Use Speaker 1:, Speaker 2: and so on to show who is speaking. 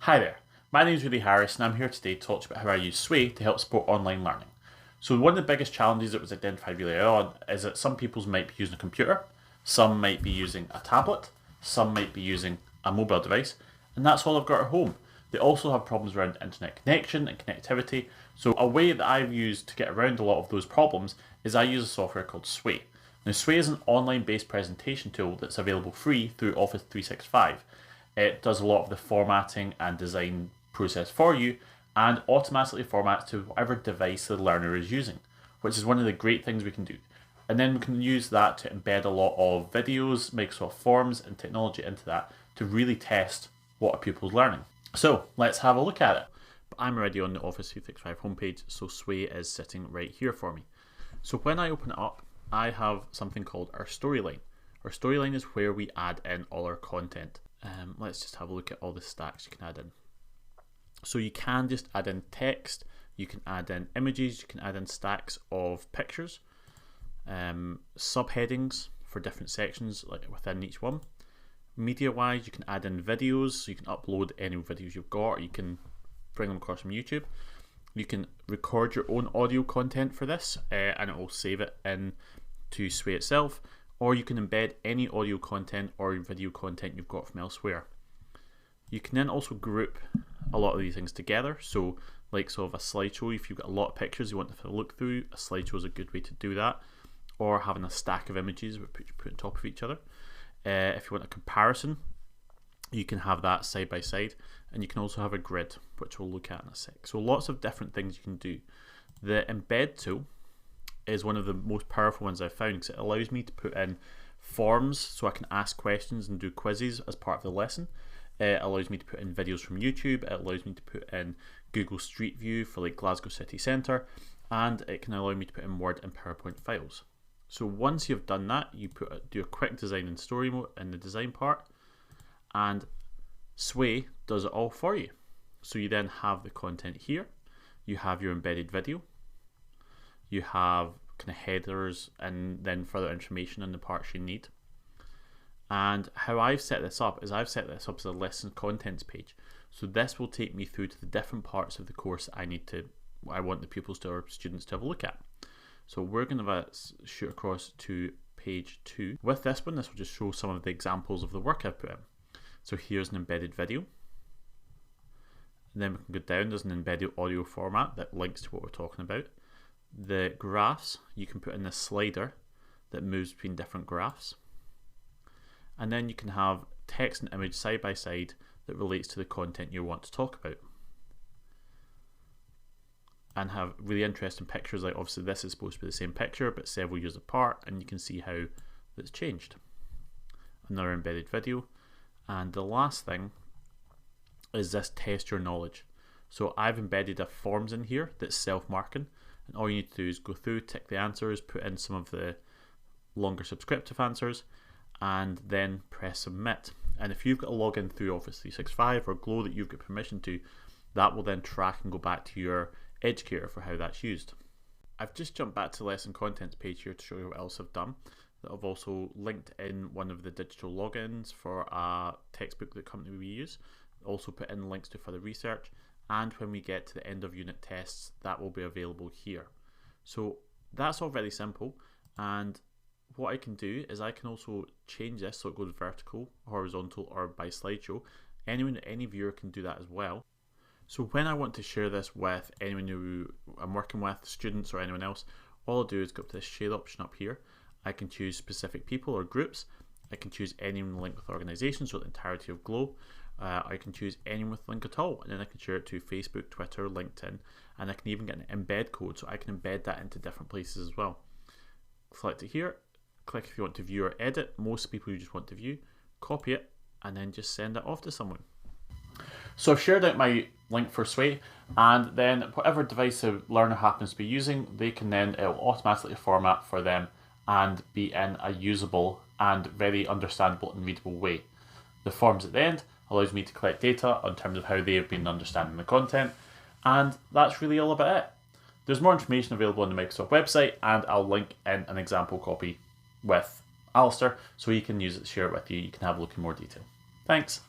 Speaker 1: Hi there, my name is Rudy Harris and I'm here today to talk to you about how I use Sway to help support online learning. So one of the biggest challenges that was identified really early on is that some people might be using a computer, some might be using a tablet, some might be using a mobile device, and that's all I've got at home. They also have problems around internet connection and connectivity, so a way that I've used to get around a lot of those problems is I use a software called Sway. Now Sway is an online-based presentation tool that's available free through Office 365. It does a lot of the formatting and design process for you and automatically formats to whatever device the learner is using, which is one of the great things we can do. And then we can use that to embed a lot of videos, Microsoft Forms and technology into that to really test what a pupil's learning. So let's have a look at it. But I'm already on the Office 365 homepage, so Sway is sitting right here for me. So when I open it up, I have something called our storyline. Our storyline is where we add in all our content. Let's just have a look at all the stacks you can add in. So you can just add in text, you can add in images, you can add in stacks of pictures, subheadings for different sections like within each one. Media wise, you can add in videos, so you can upload any videos you've got, or you can bring them across from YouTube. You can record your own audio content for this and it will save it in to Sway itself, or you can embed any audio content or video content you've got from elsewhere. You can then also group a lot of these things together, so like sort of a slideshow, if you've got a lot of pictures you want to look through, a slideshow is a good way to do that, or having a stack of images which you put on top of each other. If you want a comparison, you can have that side by side, and you can also have a grid, which we'll look at in a sec. So lots of different things you can do. The embed tool is one of the most powerful ones I've found because it allows me to put in forms so I can ask questions and do quizzes as part of the lesson. It allows me to put in videos from YouTube, it allows me to put in Google Street View for like Glasgow City Centre, and it can allow me to put in Word and PowerPoint files. So once you've done that, you do a quick design and story mode in the design part, and Sway does it all for you. So you then have the content here, you have your embedded video, you have kind of headers and then further information on the parts you need. And how I've set this up is I've set this up as a lesson contents page. So this will take me through to the different parts of the course I want the pupils or students to have a look at. So we're going to shoot across to page 2. With this one, this will just show some of the examples of the work I've put in. So here's an embedded video. And then we can go down, there's an embedded audio format that links to what we're talking about. The graphs, you can put in this slider that moves between different graphs. And then you can have text and image side by side that relates to the content you want to talk about. And have really interesting pictures, like obviously this is supposed to be the same picture but several years apart, and you can see how that's changed. Another embedded video. And the last thing is this test your knowledge. So I've embedded a forms in here that's self-marking, and all you need to do is go through, tick the answers, put in some of the longer subscriptive answers, and then press submit. And if you've got a login through Office 365 or Glow that you've got permission to, that will then track and go back to your educator for how that's used. I've just jumped back to the lesson contents page here to show you what else I've done. That I've also linked in one of the digital logins for a textbook that company we use. Also put in links to further research, and when we get to the end of unit tests, that will be available here. So that's all very simple, and what I can do is I can also change this so it goes vertical, horizontal, or by slideshow. Any viewer can do that as well. So when I want to share this with anyone who I'm working with, students or anyone else, all I'll do is go up to this share option up here. I can choose specific people or groups. I can choose anyone linked with organisations, so the entirety of Glow. I can choose anyone with link at all, and then I can share it to Facebook, Twitter, LinkedIn, and I can even get an embed code, so I can embed that into different places as well. Select it here, click if you want to view or edit. Most people you just want to view, copy it, and then just send it off to someone. So I've shared out my link for Sway, and then whatever device a learner happens to be using, they can then, it will automatically format for them and be in a usable and very understandable and readable way. The forms at the end allows me to collect data in terms of how they have been understanding the content, and that's really all about it. There's more information available on the Microsoft website, and I'll link in an example copy with Alistair so you can use it, share it with you, you can have a look in more detail. Thanks.